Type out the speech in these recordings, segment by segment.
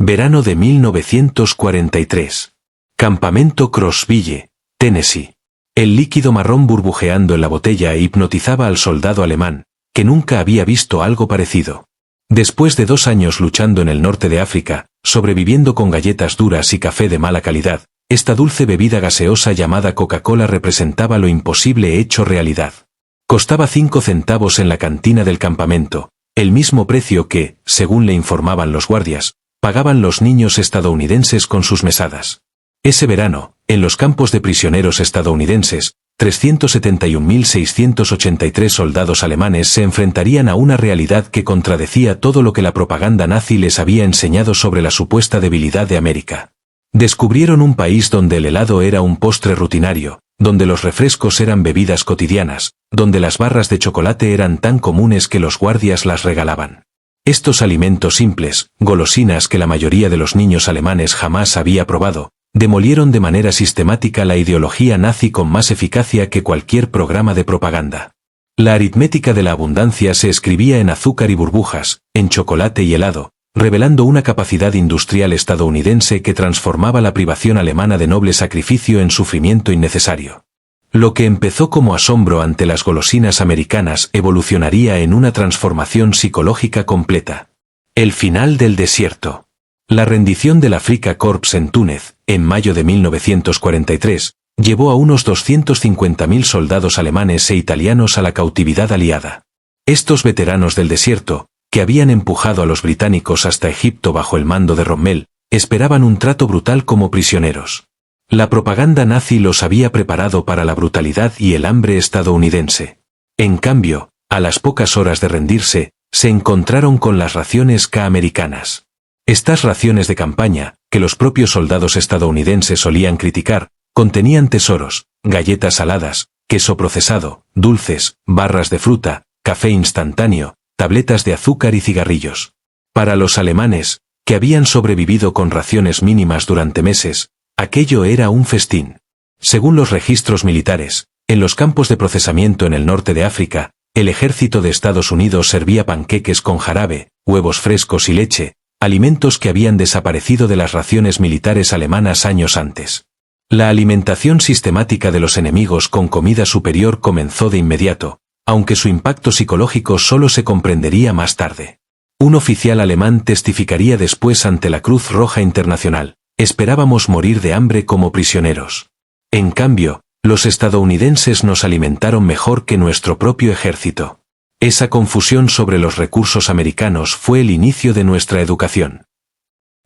Verano de 1943. Campamento Crossville, Tennessee. El líquido marrón burbujeando en la botella hipnotizaba al soldado alemán, que nunca había visto algo parecido. Después de 2 años luchando en el norte de África, sobreviviendo con galletas duras y café de mala calidad, esta dulce bebida gaseosa llamada Coca-Cola representaba lo imposible hecho realidad. Costaba 5 centavos en la cantina del campamento, el mismo precio que, según le informaban los guardias, pagaban los niños estadounidenses con sus mesadas. Ese verano, en los campos de prisioneros estadounidenses, 371.683 soldados alemanes se enfrentarían a una realidad que contradecía todo lo que la propaganda nazi les había enseñado sobre la supuesta debilidad de América. Descubrieron un país donde el helado era un postre rutinario, donde los refrescos eran bebidas cotidianas, donde las barras de chocolate eran tan comunes que los guardias las regalaban. Estos alimentos simples, golosinas que la mayoría de los niños alemanes jamás había probado, demolieron de manera sistemática la ideología nazi con más eficacia que cualquier programa de propaganda. La aritmética de la abundancia se escribía en azúcar y burbujas, en chocolate y helado, revelando una capacidad industrial estadounidense que transformaba la privación alemana de noble sacrificio en sufrimiento innecesario. Lo que empezó como asombro ante las golosinas americanas evolucionaría en una transformación psicológica completa. El final del desierto. La rendición del Afrika Korps en Túnez, en mayo de 1943, llevó a unos 250.000 soldados alemanes e italianos a la cautividad aliada. Estos veteranos del desierto, que habían empujado a los británicos hasta Egipto bajo el mando de Rommel, esperaban un trato brutal como prisioneros. La propaganda nazi los había preparado para la brutalidad y el hambre estadounidense. En cambio, a las pocas horas de rendirse, se encontraron con las raciones K americanas. Estas raciones de campaña, que los propios soldados estadounidenses solían criticar, contenían tesoros, galletas saladas, queso procesado, dulces, barras de fruta, café instantáneo, tabletas de azúcar y cigarrillos. Para los alemanes, que habían sobrevivido con raciones mínimas durante meses, aquello era un festín. Según los registros militares, en los campos de procesamiento en el norte de África, el ejército de Estados Unidos servía panqueques con jarabe, huevos frescos y leche, alimentos que habían desaparecido de las raciones militares alemanas años antes. La alimentación sistemática de los enemigos con comida superior comenzó de inmediato, aunque su impacto psicológico solo se comprendería más tarde. Un oficial alemán testificaría después ante la Cruz Roja Internacional: esperábamos morir de hambre como prisioneros. En cambio, los estadounidenses nos alimentaron mejor que nuestro propio ejército. Esa confusión sobre los recursos americanos fue el inicio de nuestra educación.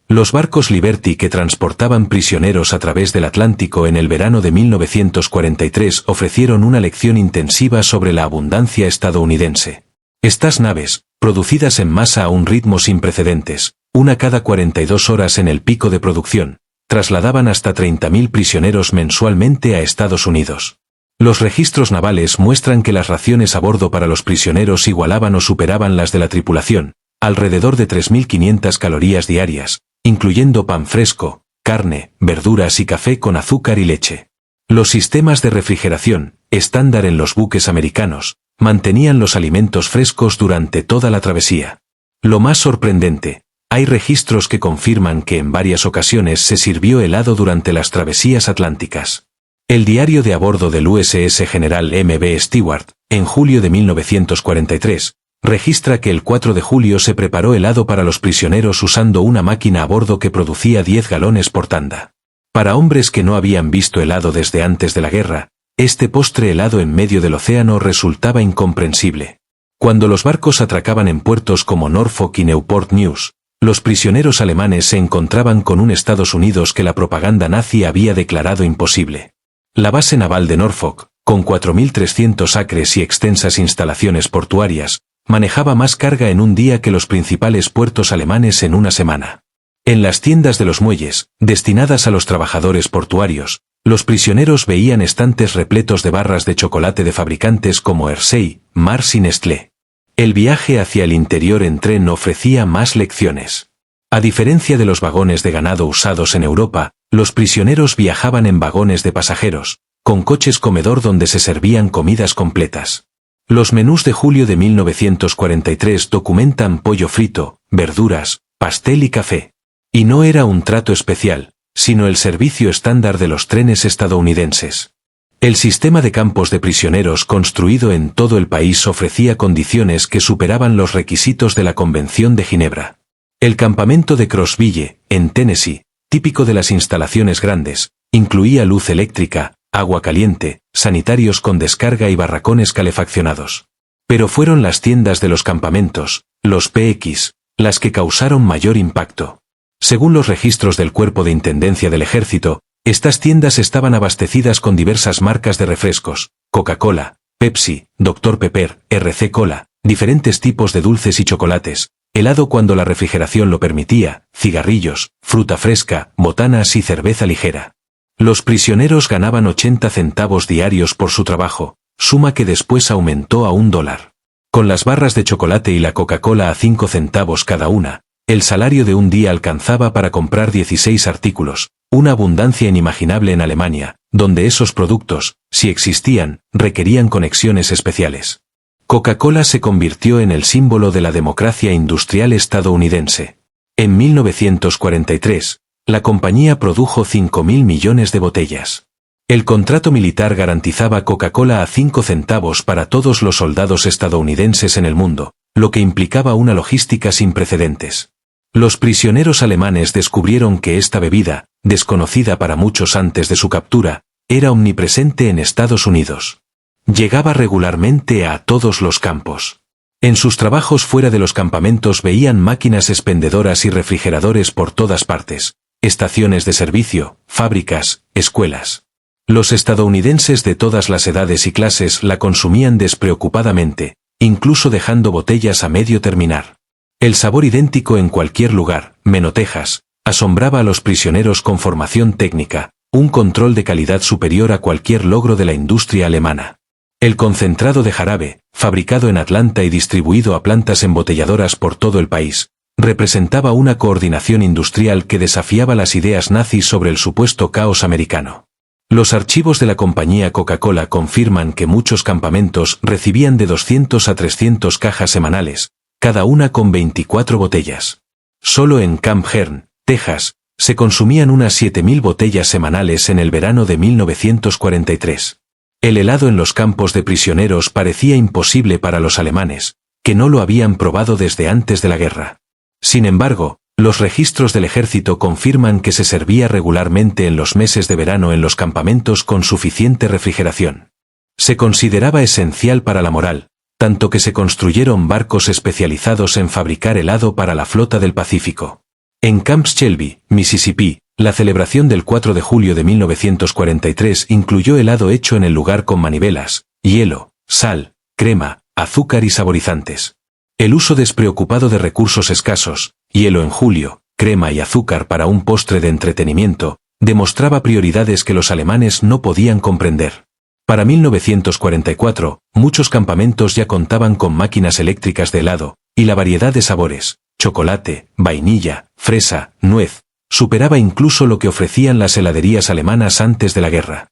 Los barcos Liberty que transportaban prisioneros a través del Atlántico en el verano de 1943 ofrecieron una lección intensiva sobre la abundancia estadounidense. Estas naves, producidas en masa a un ritmo sin precedentes, una cada 42 horas en el pico de producción, trasladaban hasta 30.000 prisioneros mensualmente a Estados Unidos. Los registros navales muestran que las raciones a bordo para los prisioneros igualaban o superaban las de la tripulación, alrededor de 3.500 calorías diarias, incluyendo pan fresco, carne, verduras y café con azúcar y leche. Los sistemas de refrigeración, estándar en los buques americanos, mantenían los alimentos frescos durante toda la travesía. Lo más sorprendente, hay registros que confirman que en varias ocasiones se sirvió helado durante las travesías atlánticas. El diario de a bordo del USS General M.B. Stewart, en julio de 1943, registra que el 4 de julio se preparó helado para los prisioneros usando una máquina a bordo que producía 10 galones por tanda. Para hombres que no habían visto helado desde antes de la guerra, este postre helado en medio del océano resultaba incomprensible. Cuando los barcos atracaban en puertos como Norfolk y Newport News, los prisioneros alemanes se encontraban con un Estados Unidos que la propaganda nazi había declarado imposible. La base naval de Norfolk, con 4.300 acres y extensas instalaciones portuarias, manejaba más carga en un día que los principales puertos alemanes en una semana. En las tiendas de los muelles, destinadas a los trabajadores portuarios, los prisioneros veían estantes repletos de barras de chocolate de fabricantes como Hershey, Mars y Nestlé. El viaje hacia el interior en tren ofrecía más lecciones. A diferencia de los vagones de ganado usados en Europa, los prisioneros viajaban en vagones de pasajeros, con coches comedor donde se servían comidas completas. Los menús de julio de 1943 documentan pollo frito, verduras, pastel y café. Y no era un trato especial, sino el servicio estándar de los trenes estadounidenses. El sistema de campos de prisioneros construido en todo el país ofrecía condiciones que superaban los requisitos de la Convención de Ginebra. El campamento de Crossville, en Tennessee, típico de las instalaciones grandes, incluía luz eléctrica, agua caliente, sanitarios con descarga y barracones calefaccionados. Pero fueron las tiendas de los campamentos, los PX, las que causaron mayor impacto. Según los registros del Cuerpo de Intendencia del Ejército, estas tiendas estaban abastecidas con diversas marcas de refrescos, Coca-Cola, Pepsi, Dr. Pepper, RC Cola, diferentes tipos de dulces y chocolates, helado cuando la refrigeración lo permitía, cigarrillos, fruta fresca, botanas y cerveza ligera. Los prisioneros ganaban 80 centavos diarios por su trabajo, suma que después aumentó a $1. Con las barras de chocolate y la Coca-Cola a 5 centavos cada una, el salario de un día alcanzaba para comprar 16 artículos, una abundancia inimaginable en Alemania, donde esos productos, si existían, requerían conexiones especiales. Coca-Cola se convirtió en el símbolo de la democracia industrial estadounidense. En 1943, la compañía produjo 5.000 millones de botellas. El contrato militar garantizaba Coca-Cola a 5 centavos para todos los soldados estadounidenses en el mundo, lo que implicaba una logística sin precedentes. Los prisioneros alemanes descubrieron que esta bebida, desconocida para muchos antes de su captura, era omnipresente en Estados Unidos. Llegaba regularmente a todos los campos. En sus trabajos fuera de los campamentos veían máquinas expendedoras y refrigeradores por todas partes, estaciones de servicio, fábricas, escuelas. Los estadounidenses de todas las edades y clases la consumían despreocupadamente, incluso dejando botellas a medio terminar. El sabor idéntico en cualquier lugar, menos Texas, asombraba a los prisioneros con formación técnica, un control de calidad superior a cualquier logro de la industria alemana. El concentrado de jarabe, fabricado en Atlanta y distribuido a plantas embotelladoras por todo el país, representaba una coordinación industrial que desafiaba las ideas nazis sobre el supuesto caos americano. Los archivos de la compañía Coca-Cola confirman que muchos campamentos recibían de 200 a 300 cajas semanales, cada una con 24 botellas. Solo en Camp Hearn, Texas, se consumían unas 7.000 botellas semanales en el verano de 1943. El helado en los campos de prisioneros parecía imposible para los alemanes, que no lo habían probado desde antes de la guerra. Sin embargo, los registros del ejército confirman que se servía regularmente en los meses de verano en los campamentos con suficiente refrigeración. Se consideraba esencial para la moral, tanto que se construyeron barcos especializados en fabricar helado para la flota del Pacífico. En Camp Shelby, Mississippi, la celebración del 4 de julio de 1943 incluyó helado hecho en el lugar con manivelas, hielo, sal, crema, azúcar y saborizantes. El uso despreocupado de recursos escasos, hielo en julio, crema y azúcar para un postre de entretenimiento, demostraba prioridades que los alemanes no podían comprender. Para 1944, muchos campamentos ya contaban con máquinas eléctricas de helado, y la variedad de sabores, chocolate, vainilla, fresa, nuez, superaba incluso lo que ofrecían las heladerías alemanas antes de la guerra.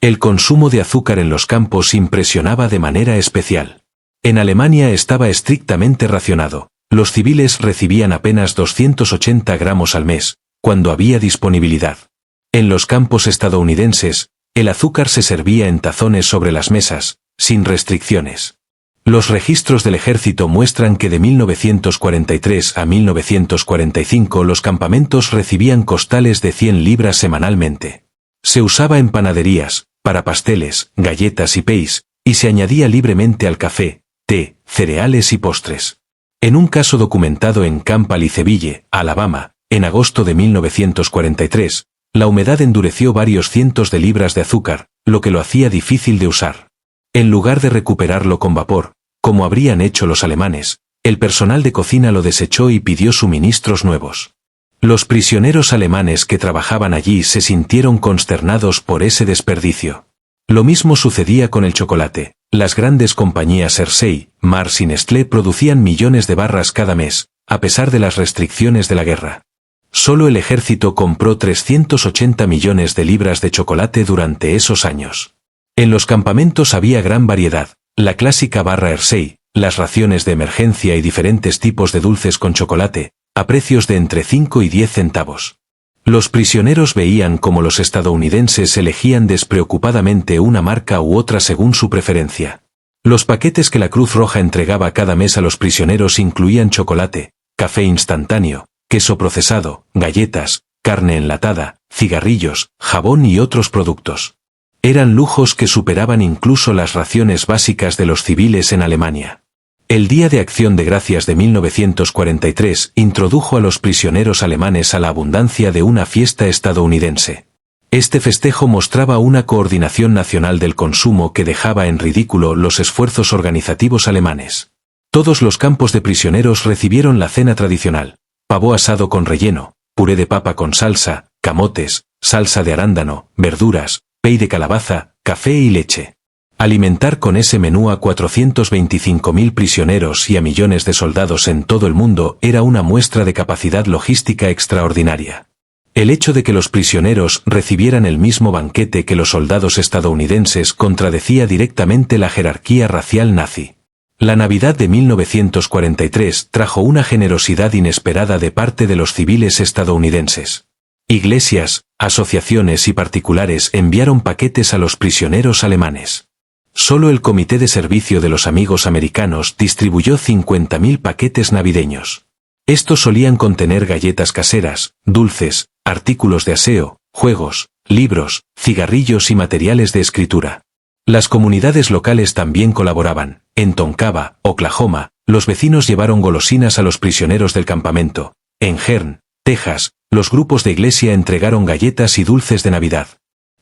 El consumo de azúcar en los campos impresionaba de manera especial. En Alemania estaba estrictamente racionado. Los civiles recibían apenas 280 gramos al mes, cuando había disponibilidad. En los campos estadounidenses, el azúcar se servía en tazones sobre las mesas, sin restricciones. Los registros del ejército muestran que de 1943 a 1945 los campamentos recibían costales de 100 libras semanalmente. Se usaba en panaderías, para pasteles, galletas y pies, y se añadía libremente al café, té, cereales y postres. En un caso documentado en Camp Aliceville, Alabama, en agosto de 1943, la humedad endureció varios cientos de libras de azúcar, lo que lo hacía difícil de usar. En lugar de recuperarlo con vapor, como habrían hecho los alemanes, el personal de cocina lo desechó y pidió suministros nuevos. Los prisioneros alemanes que trabajaban allí se sintieron consternados por ese desperdicio. Lo mismo sucedía con el chocolate. Las grandes compañías Hershey, Mars y Nestlé producían millones de barras cada mes, a pesar de las restricciones de la guerra. Solo el ejército compró 380 millones de libras de chocolate durante esos años. En los campamentos había gran variedad, la clásica barra Hershey, las raciones de emergencia y diferentes tipos de dulces con chocolate, a precios de entre 5 y 10 centavos. Los prisioneros veían cómo los estadounidenses elegían despreocupadamente una marca u otra según su preferencia. Los paquetes que la Cruz Roja entregaba cada mes a los prisioneros incluían chocolate, café instantáneo, queso procesado, galletas, carne enlatada, cigarrillos, jabón y otros productos. Eran lujos que superaban incluso las raciones básicas de los civiles en Alemania. El Día de Acción de Gracias de 1943 introdujo a los prisioneros alemanes a la abundancia de una fiesta estadounidense. Este festejo mostraba una coordinación nacional del consumo que dejaba en ridículo los esfuerzos organizativos alemanes. Todos los campos de prisioneros recibieron la cena tradicional: pavo asado con relleno, puré de papa con salsa, camotes, salsa de arándano, verduras, pey de calabaza, café y leche. Alimentar con ese menú a 425.000 prisioneros y a millones de soldados en todo el mundo era una muestra de capacidad logística extraordinaria. El hecho de que los prisioneros recibieran el mismo banquete que los soldados estadounidenses contradecía directamente la jerarquía racial nazi. La Navidad de 1943 trajo una generosidad inesperada de parte de los civiles estadounidenses. Iglesias, asociaciones y particulares enviaron paquetes a los prisioneros alemanes. Solo el Comité de Servicio de los Amigos Americanos distribuyó 50.000 paquetes navideños. Estos solían contener galletas caseras, dulces, artículos de aseo, juegos, libros, cigarrillos y materiales de escritura. Las comunidades locales también colaboraban. En Tonkawa, Oklahoma, los vecinos llevaron golosinas a los prisioneros del campamento. En Hearne, Texas, los grupos de iglesia entregaron galletas y dulces de Navidad.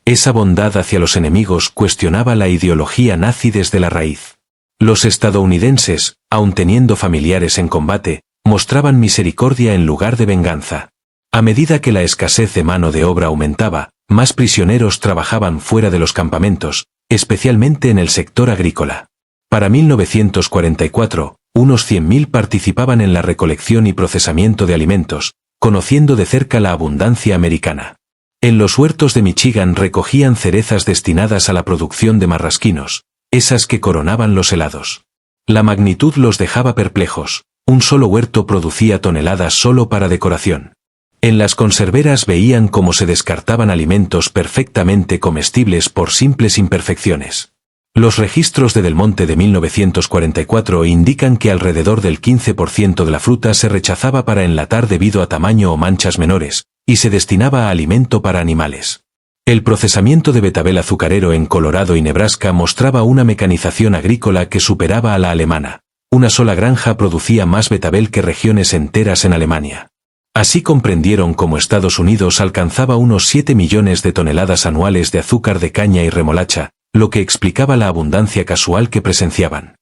Esa bondad hacia los enemigos cuestionaba la ideología nazi desde la raíz. Los estadounidenses, aun teniendo familiares en combate, mostraban misericordia en lugar de venganza. A medida que la escasez de mano de obra aumentaba, más prisioneros trabajaban fuera de los campamentos, especialmente en el sector agrícola. Para 1944, unos 100.000 participaban en la recolección y procesamiento de alimentos, conociendo de cerca la abundancia americana. En los huertos de Michigan recogían cerezas destinadas a la producción de marrasquinos, esas que coronaban los helados. La magnitud los dejaba perplejos. Un solo huerto producía toneladas solo para decoración. En las conserveras veían cómo se descartaban alimentos perfectamente comestibles por simples imperfecciones. Los registros de Del Monte de 1944 indican que alrededor del 15% de la fruta se rechazaba para enlatar debido a tamaño o manchas menores, y se destinaba a alimento para animales. El procesamiento de betabel azucarero en Colorado y Nebraska mostraba una mecanización agrícola que superaba a la alemana. Una sola granja producía más betabel que regiones enteras en Alemania. Así comprendieron cómo Estados Unidos alcanzaba unos 7 millones de toneladas anuales de azúcar de caña y remolacha, lo que explicaba la abundancia casual que presenciaban.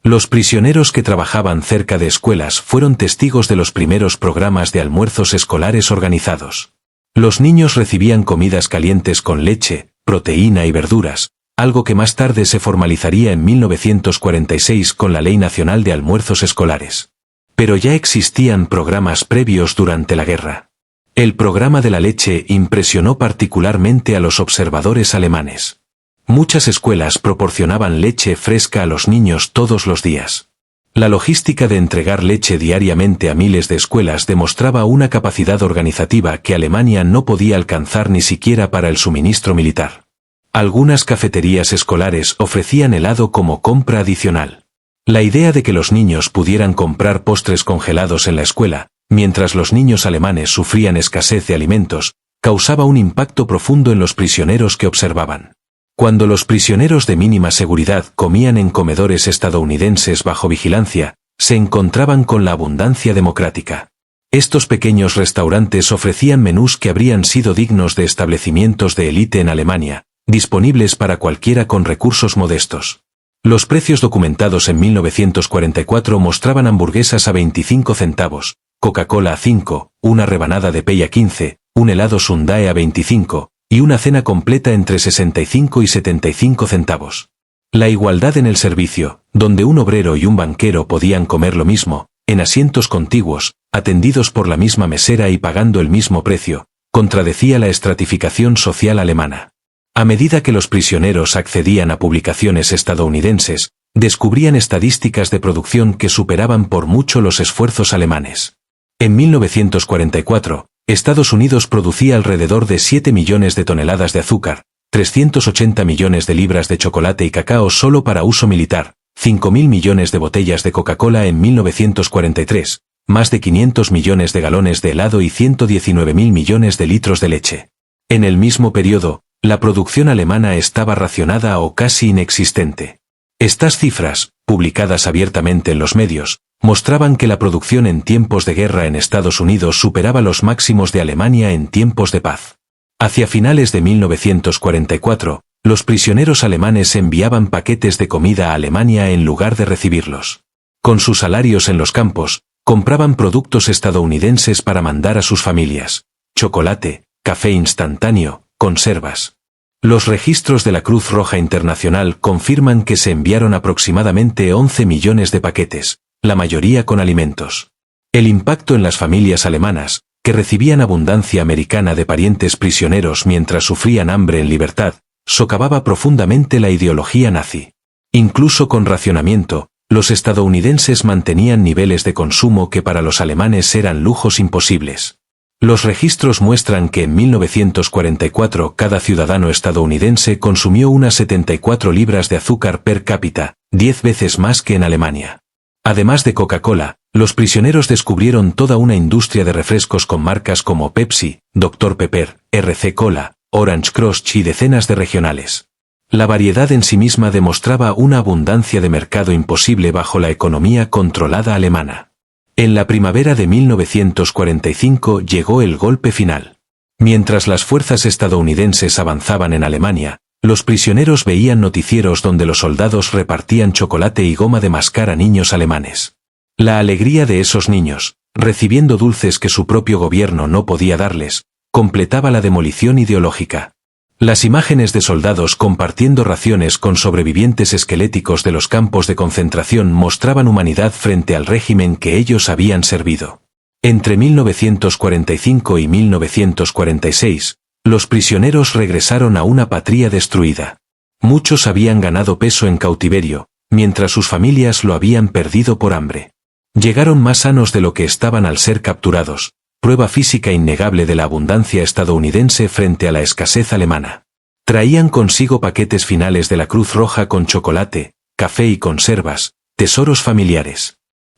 Los prisioneros que trabajaban cerca de escuelas fueron testigos de los primeros programas de almuerzos escolares organizados. Los niños recibían comidas calientes con leche, proteína y verduras, algo que más tarde se formalizaría en 1946 con la Ley Nacional de Almuerzos Escolares. Pero ya existían programas previos durante la guerra. El programa de la leche impresionó particularmente a los observadores alemanes. Muchas escuelas proporcionaban leche fresca a los niños todos los días. La logística de entregar leche diariamente a miles de escuelas demostraba una capacidad organizativa que Alemania no podía alcanzar ni siquiera para el suministro militar. Algunas cafeterías escolares ofrecían helado como compra adicional. La idea de que los niños pudieran comprar postres congelados en la escuela, mientras los niños alemanes sufrían escasez de alimentos, causaba un impacto profundo en los prisioneros que observaban. Cuando los prisioneros de mínima seguridad comían en comedores estadounidenses bajo vigilancia, se encontraban con la abundancia democrática. Estos pequeños restaurantes ofrecían menús que habrían sido dignos de establecimientos de élite en Alemania, disponibles para cualquiera con recursos modestos. Los precios documentados en 1944 mostraban hamburguesas a 25 centavos, Coca-Cola a 5, una rebanada de pey a 15, un helado Sundae a 25, y una cena completa entre 65 y 75 centavos. La igualdad en el servicio, donde un obrero y un banquero podían comer lo mismo, en asientos contiguos, atendidos por la misma mesera y pagando el mismo precio, contradecía la estratificación social alemana. A medida que los prisioneros accedían a publicaciones estadounidenses, descubrían estadísticas de producción que superaban por mucho los esfuerzos alemanes. En 1944, Estados Unidos producía alrededor de 7 millones de toneladas de azúcar, 380 millones de libras de chocolate y cacao solo para uso militar, 5.000 millones de botellas de Coca-Cola en 1943, más de 500 millones de galones de helado y 119.000 millones de litros de leche. En el mismo periodo, la producción alemana estaba racionada o casi inexistente. Estas cifras, publicadas abiertamente en los medios, mostraban que la producción en tiempos de guerra en Estados Unidos superaba los máximos de Alemania en tiempos de paz. Hacia finales de 1944, los prisioneros alemanes enviaban paquetes de comida a Alemania en lugar de recibirlos. Con sus salarios en los campos, compraban productos estadounidenses para mandar a sus familias: chocolate, café instantáneo, conservas. Los registros de la Cruz Roja Internacional confirman que se enviaron aproximadamente 11 millones de paquetes, la mayoría con alimentos. El impacto en las familias alemanas, que recibían abundancia americana de parientes prisioneros mientras sufrían hambre en libertad, socavaba profundamente la ideología nazi. Incluso con racionamiento, los estadounidenses mantenían niveles de consumo que para los alemanes eran lujos imposibles. Los registros muestran que en 1944 cada ciudadano estadounidense consumió unas 74 libras de azúcar per cápita, 10 veces más que en Alemania. Además de Coca-Cola, los prisioneros descubrieron toda una industria de refrescos con marcas como Pepsi, Dr. Pepper, RC Cola, Orange Crush y decenas de regionales. La variedad en sí misma demostraba una abundancia de mercado imposible bajo la economía controlada alemana. En la primavera de 1945 llegó el golpe final. Mientras las fuerzas estadounidenses avanzaban en Alemania, los prisioneros veían noticieros donde los soldados repartían chocolate y goma de mascar a niños alemanes. La alegría de esos niños, recibiendo dulces que su propio gobierno no podía darles, completaba la demolición ideológica. Las imágenes de soldados compartiendo raciones con sobrevivientes esqueléticos de los campos de concentración mostraban humanidad frente al régimen que ellos habían servido. Entre 1945 y 1946, los prisioneros regresaron a una patria destruida. Muchos habían ganado peso en cautiverio, mientras sus familias lo habían perdido por hambre. Llegaron más sanos de lo que estaban al ser capturados, prueba física innegable de la abundancia estadounidense frente a la escasez alemana. Traían consigo paquetes finales de la Cruz Roja con chocolate, café y conservas, tesoros familiares.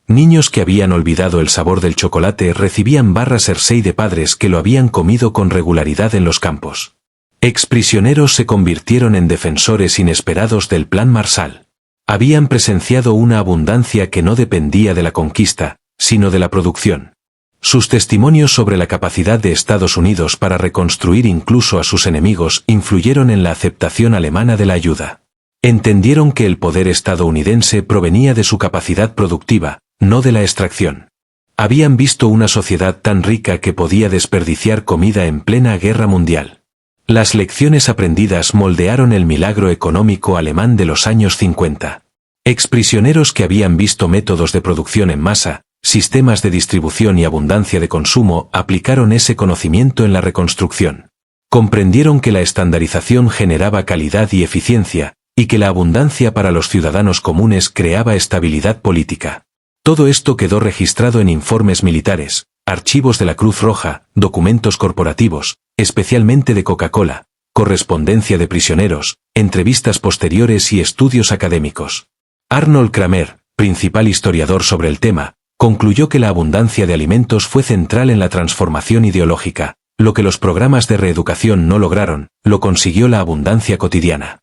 Niños que habían olvidado el sabor del chocolate recibían barras Hershey de padres que lo habían comido con regularidad en los campos. Exprisioneros se convirtieron en defensores inesperados del Plan Marshall. Habían presenciado una abundancia que no dependía de la conquista, sino de la producción. Sus testimonios sobre la capacidad de Estados Unidos para reconstruir incluso a sus enemigos influyeron en la aceptación alemana de la ayuda. Entendieron que el poder estadounidense provenía de su capacidad productiva, no de la extracción. Habían visto una sociedad tan rica que podía desperdiciar comida en plena guerra mundial. Las lecciones aprendidas moldearon el milagro económico alemán de los años 50. Exprisioneros que habían visto métodos de producción en masa, sistemas de distribución y abundancia de consumo aplicaron ese conocimiento en la reconstrucción. Comprendieron que la estandarización generaba calidad y eficiencia, y que la abundancia para los ciudadanos comunes creaba estabilidad política. Todo esto quedó registrado en informes militares, archivos de la Cruz Roja, documentos corporativos, especialmente de Coca-Cola, correspondencia de prisioneros, entrevistas posteriores y estudios académicos. Arnold Kramer, principal historiador sobre el tema, concluyó que la abundancia de alimentos fue central en la transformación ideológica. Lo que los programas de reeducación no lograron, lo consiguió la abundancia cotidiana.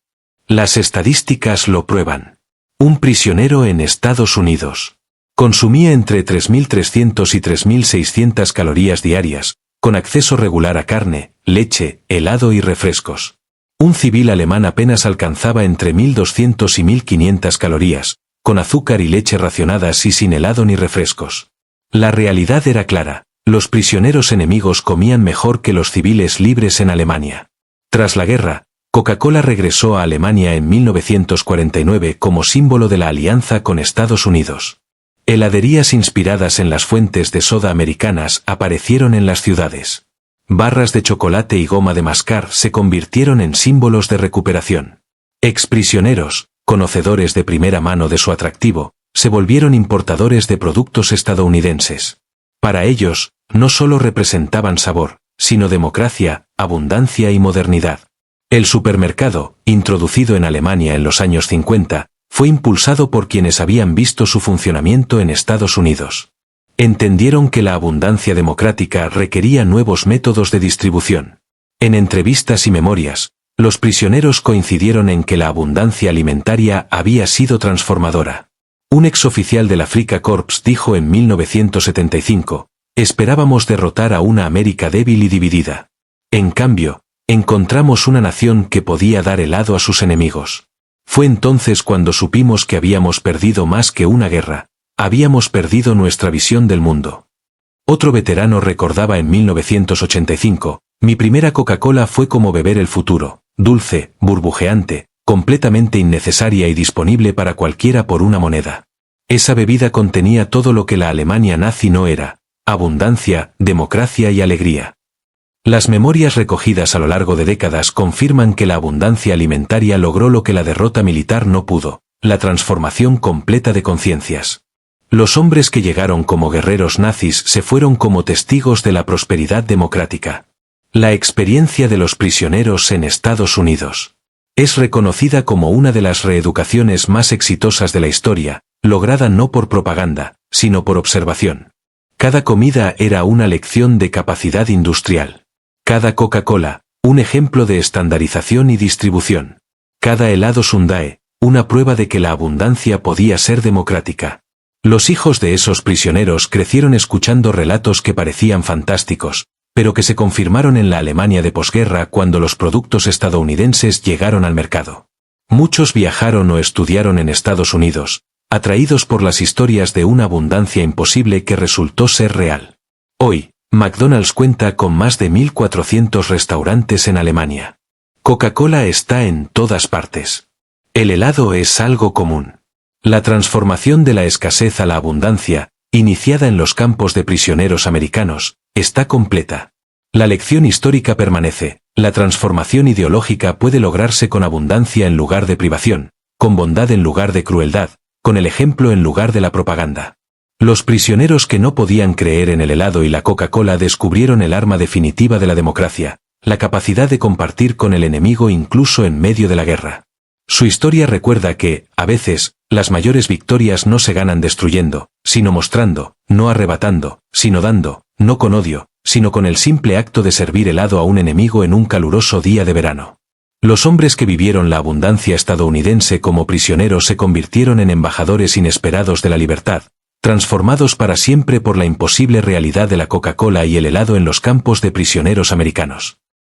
Las estadísticas lo prueban. Un prisionero en Estados Unidos consumía entre 3.300 y 3.600 calorías diarias, con acceso regular a carne, leche, helado y refrescos. Un civil alemán apenas alcanzaba entre 1.200 y 1.500 calorías, con azúcar y leche racionadas y sin helado ni refrescos. La realidad era clara, los prisioneros enemigos comían mejor que los civiles libres en Alemania. Tras la guerra, Coca-Cola regresó a Alemania en 1949 como símbolo de la alianza con Estados Unidos. Heladerías inspiradas en las fuentes de soda americanas aparecieron en las ciudades. Barras de chocolate y goma de mascar se convirtieron en símbolos de recuperación. Exprisioneros, conocedores de primera mano de su atractivo, se volvieron importadores de productos estadounidenses. Para ellos, no solo representaban sabor, sino democracia, abundancia y modernidad. El supermercado, introducido en Alemania en los años 50, fue impulsado por quienes habían visto su funcionamiento en Estados Unidos. Entendieron que la abundancia democrática requería nuevos métodos de distribución. En entrevistas y memorias, los prisioneros coincidieron en que la abundancia alimentaria había sido transformadora. Un exoficial del Afrika Korps dijo en 1975, «Esperábamos derrotar a una América débil y dividida. En cambio, encontramos una nación que podía dar helado a sus enemigos. Fue entonces cuando supimos que habíamos perdido más que una guerra, habíamos perdido nuestra visión del mundo». Otro veterano recordaba en 1985, «Mi primera Coca-Cola fue como beber el futuro, dulce, burbujeante, completamente innecesaria y disponible para cualquiera por una moneda. Esa bebida contenía todo lo que la Alemania nazi no era: abundancia, democracia y alegría». Las memorias recogidas a lo largo de décadas confirman que la abundancia alimentaria logró lo que la derrota militar no pudo: la transformación completa de conciencias. Los hombres que llegaron como guerreros nazis se fueron como testigos de la prosperidad democrática. La experiencia de los prisioneros en Estados Unidos es reconocida como una de las reeducaciones más exitosas de la historia, lograda no por propaganda, sino por observación. Cada comida era una lección de capacidad industrial. Cada Coca-Cola, un ejemplo de estandarización y distribución. Cada helado Sundae, una prueba de que la abundancia podía ser democrática. Los hijos de esos prisioneros crecieron escuchando relatos que parecían fantásticos, pero que se confirmaron en la Alemania de posguerra cuando los productos estadounidenses llegaron al mercado. Muchos viajaron o estudiaron en Estados Unidos, atraídos por las historias de una abundancia imposible que resultó ser real. Hoy, McDonald's cuenta con más de 1.400 restaurantes en Alemania. Coca-Cola está en todas partes. El helado es algo común. La transformación de la escasez a la abundancia, iniciada en los campos de prisioneros americanos, está completa. La lección histórica permanece: la transformación ideológica puede lograrse con abundancia en lugar de privación, con bondad en lugar de crueldad, con el ejemplo en lugar de la propaganda. Los prisioneros que no podían creer en el helado y la Coca-Cola descubrieron el arma definitiva de la democracia: la capacidad de compartir con el enemigo incluso en medio de la guerra. Su historia recuerda que, a veces, las mayores victorias no se ganan destruyendo, sino mostrando; no arrebatando, sino dando; no con odio, sino con el simple acto de servir helado a un enemigo en un caluroso día de verano. Los hombres que vivieron la abundancia estadounidense como prisioneros se convirtieron en embajadores inesperados de la libertad, transformados para siempre por la imposible realidad de la Coca-Cola y el helado en los campos de prisioneros americanos.